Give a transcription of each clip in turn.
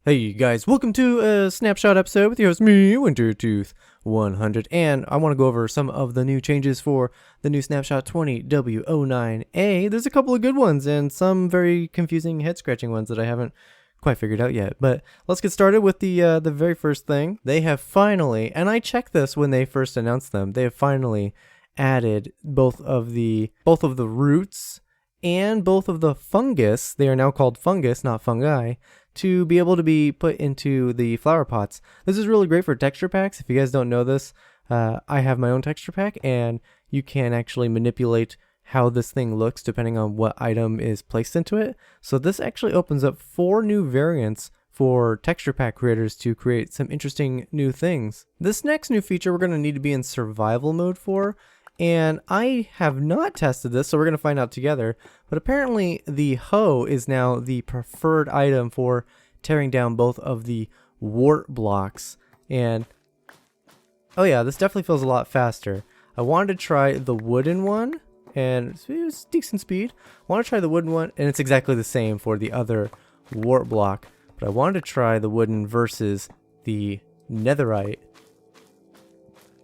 Hey guys, welcome to a snapshot episode with your host, me, Wintertooth100, and I want to go over some of the new changes for the new snapshot 20W09A. There's a couple of good ones and some very confusing head-scratching ones that I haven't quite figured out yet. But let's get started with the very first thing. They have finally, and I checked this when they first announced them, they have finally added both of the roots and both of the fungus. They are now called fungus, not fungi, to be able to be put into the flower pots. This is really great for texture packs. If you guys don't know this, I have my own texture pack, and you can actually manipulate how this thing looks depending on what item is placed into it. So this actually opens up 4 new variants for texture pack creators to create some interesting new things. This next new feature we're going to need to be in survival mode for, and I have not tested this, so we're going to find out together. But apparently the hoe is now the preferred item for tearing down both of the wart blocks. And oh yeah, this definitely feels a lot faster. I wanted to try the wooden one, and it was decent speed. I want to try the wooden one, and it's exactly the same for the other wart block. But I wanted to try the wooden versus the netherite,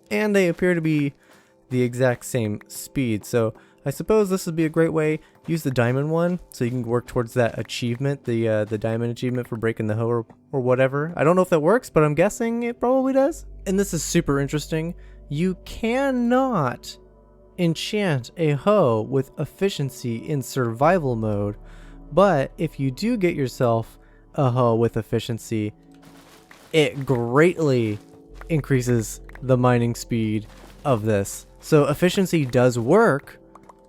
and they appear to be the exact same speed. So I suppose this would be a great way. Use the diamond one so you can work towards that achievement, the diamond achievement for breaking the hoe or whatever. I don't know if that works, but I'm guessing it probably does. And this is super interesting. You cannot enchant a hoe with efficiency in survival mode, but if you do get yourself a hoe with efficiency, it greatly increases the mining speed of this. So efficiency does work,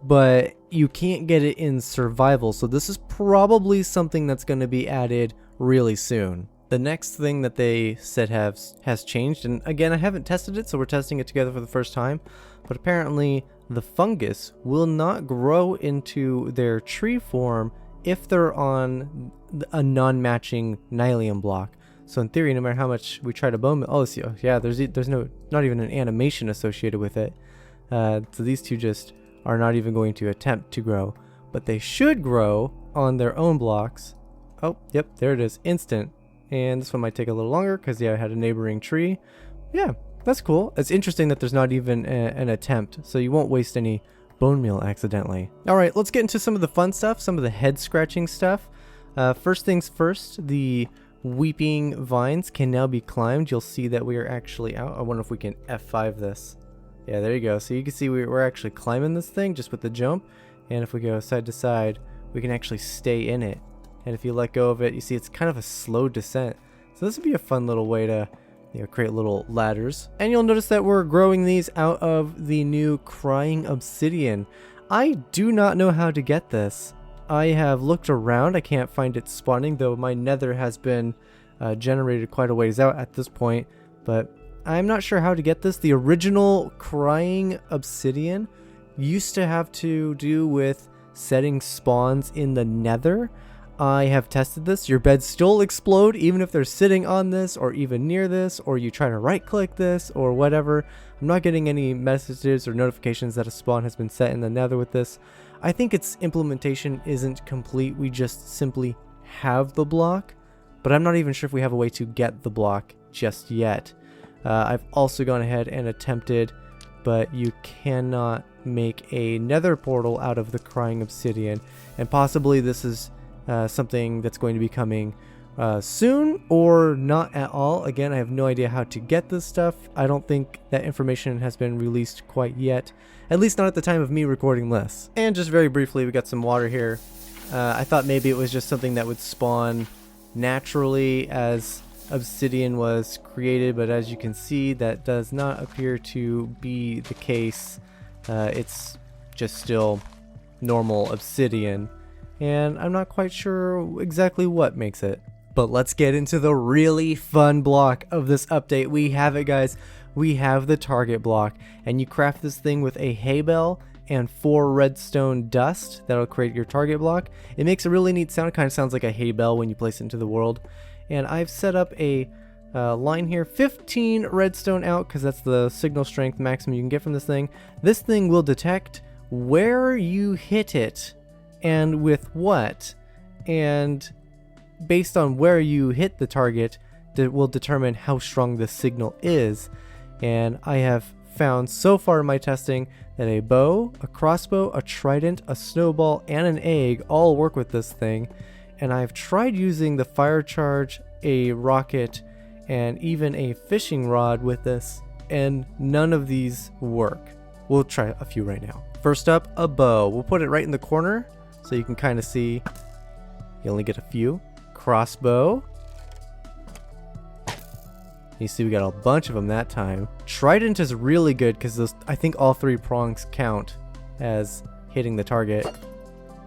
but you can't get it in survival. So this is probably something that's going to be added really soon. The next thing that they said has changed, and again, I haven't tested it, so we're testing it together for the first time, but apparently the fungus will not grow into their tree form if they're on a non-matching nylium block. So in theory, no matter how much we try to bone meal, yeah, there's not even an animation associated with it. So these two just are not even going to attempt to grow, but they should grow on their own blocks. Oh, yep, there it is, instant. And this one might take a little longer because yeah, I had a neighboring tree. Yeah, that's cool. It's interesting that there's not even an attempt, so you won't waste any bone meal accidentally. All right, let's get into some of the fun stuff, some of the head scratching stuff. First things first, the weeping vines can now be climbed. You'll see that we are actually out. I wonder if we can F5 this. Yeah, there you go. So you can see we're actually climbing this thing just with the jump. And if we go side to side, we can actually stay in it. And if you let go of it, you see it's kind of a slow descent. So this would be a fun little way to create little ladders. And you'll notice that we're growing these out of the new crying obsidian. I do not know how to get this. I have looked around. I can't find it spawning, though my nether has been generated quite a ways out at this point. But I'm not sure how to get this. The original crying obsidian used to have to do with setting spawns in the nether. I have tested this. Your beds still explode even if they're sitting on this or even near this, or you try to right click this or whatever. I'm not getting any messages or notifications that a spawn has been set in the nether with this. I think its implementation isn't complete. We just simply have the block, but I'm not even sure if we have a way to get the block just yet. I've also gone ahead and attempted, but you cannot make a nether portal out of the crying obsidian, and possibly this is something that's going to be coming soon or not at all. Again, I have no idea how to get this stuff. I don't think that information has been released quite yet, at least not at the time of me recording this. And just very briefly, we got some water here. I thought maybe it was just something that would spawn naturally as obsidian was created, but as you can see, that does not appear to be the case. It's just still normal obsidian, and I'm not quite sure exactly what makes it. But let's get into the really fun block of this update. We have it, guys. We have the target block, and you craft this thing with a hay bale and 4 redstone dust. That'll create your target block. It makes a really neat sound. It kind of sounds like a hay bell when you place it into the world. And I've set up a line here, 15 redstone out, because that's the signal strength maximum you can get from this thing. This thing will detect where you hit it and with what, and based on where you hit the target, that will determine how strong the signal is. And I have found so far in my testing that a bow, a crossbow, a trident, a snowball, and an egg all work with this thing. And I've tried using the fire charge, a rocket, and even a fishing rod with this, and none of these work. We'll try a few right now. First up, a bow. We'll put it right in the corner so you can kind of see. You only get a few. Crossbow. You see we got a bunch of them that time. Trident is really good because I think all 3 prongs count as hitting the target,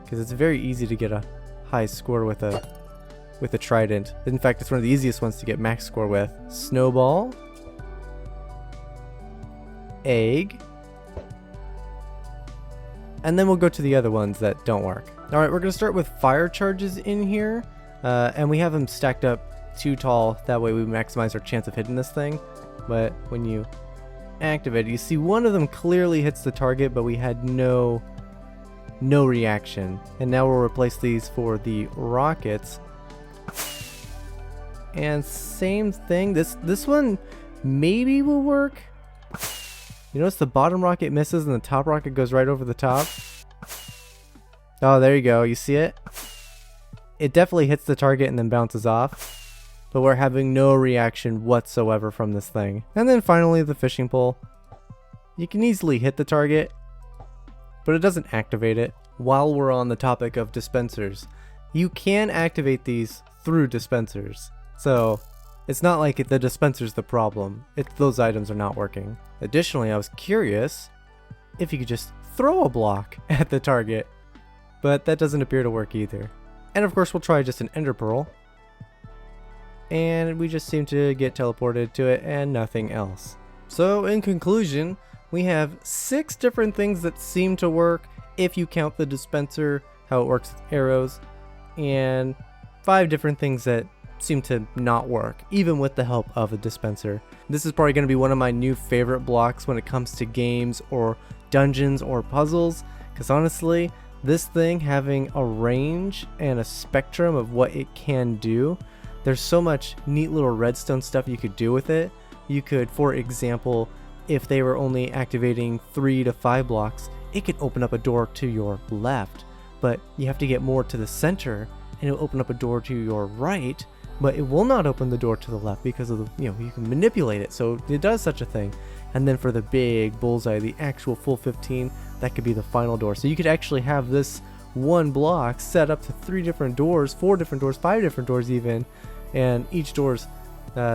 because it's very easy to get a high score with a trident. In fact, it's one of the easiest ones to get max score with. Snowball. Egg. And then we'll go to the other ones that don't work. Alright, we're going to start with fire charges in here. And we have them stacked up too tall, that way we maximize our chance of hitting this thing. But when you activate it, you see one of them clearly hits the target, but we had no reaction. And now we'll replace these for the rockets. And same thing, this one maybe will work. You notice the bottom rocket misses and the top rocket goes right over the top. Oh, there you go, you see it? It definitely hits the target and then bounces off. But we're having no reaction whatsoever from this thing. And then finally the fishing pole. You can easily hit the target, but it doesn't activate it. While we're on the topic of dispensers, you can activate these through dispensers. So it's not like the dispenser's the problem, it's those items are not working. Additionally, I was curious if you could just throw a block at the target, but that doesn't appear to work either. And of course we'll try just an ender pearl. And we just seem to get teleported to it and nothing else. So in conclusion, we have 6 different things that seem to work if you count the dispenser, how it works with arrows, and 5 different things that seem to not work, even with the help of a dispenser. This is probably going to be one of my new favorite blocks when it comes to games or dungeons or puzzles, because honestly, this thing having a range and a spectrum of what it can do, there's so much neat little redstone stuff you could do with it. You could, for example, if they were only activating 3 to 5 blocks, it could open up a door to your left, but you have to get more to the center and it'll open up a door to your right, but it will not open the door to the left because of the, you can manipulate it, so it does such a thing. And then for the big bullseye, the actual full 15, that could be the final door. So you could actually have this one block set up to 3 different doors, 4 different doors, 5 different doors even, and each door's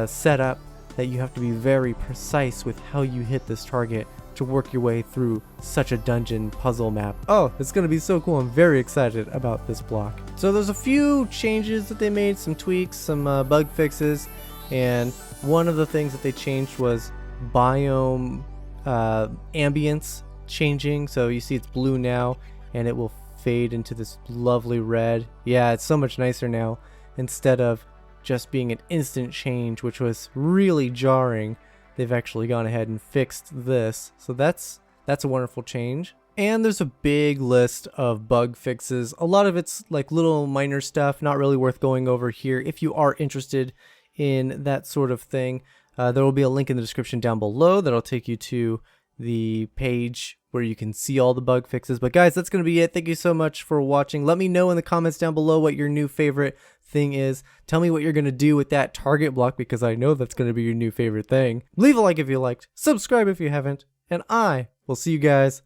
set up that you have to be very precise with how you hit this target to work your way through such a dungeon puzzle map. Oh, it's gonna be so cool. I'm very excited about this block. So there's a few changes that they made, some tweaks, some bug fixes, and one of the things that they changed was biome ambience changing. So you see it's blue now and it will fade into this lovely red. Yeah, it's so much nicer now, instead of just being an instant change, which was really jarring. They've actually gone ahead and fixed this, so that's a wonderful change. And there's a big list of bug fixes. A lot of it's like little minor stuff, not really worth going over here. If you are interested in that sort of thing, there will be a link in the description down below that'll take you to the page where you can see all the bug fixes. But guys, that's going to be it. Thank you so much for watching. Let me know in the comments down below what your new favorite thing is. Tell me what you're going to do with that target block, because I know that's going to be your new favorite thing. Leave a like if you liked, subscribe if you haven't, and I will see you guys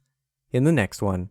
in the next one.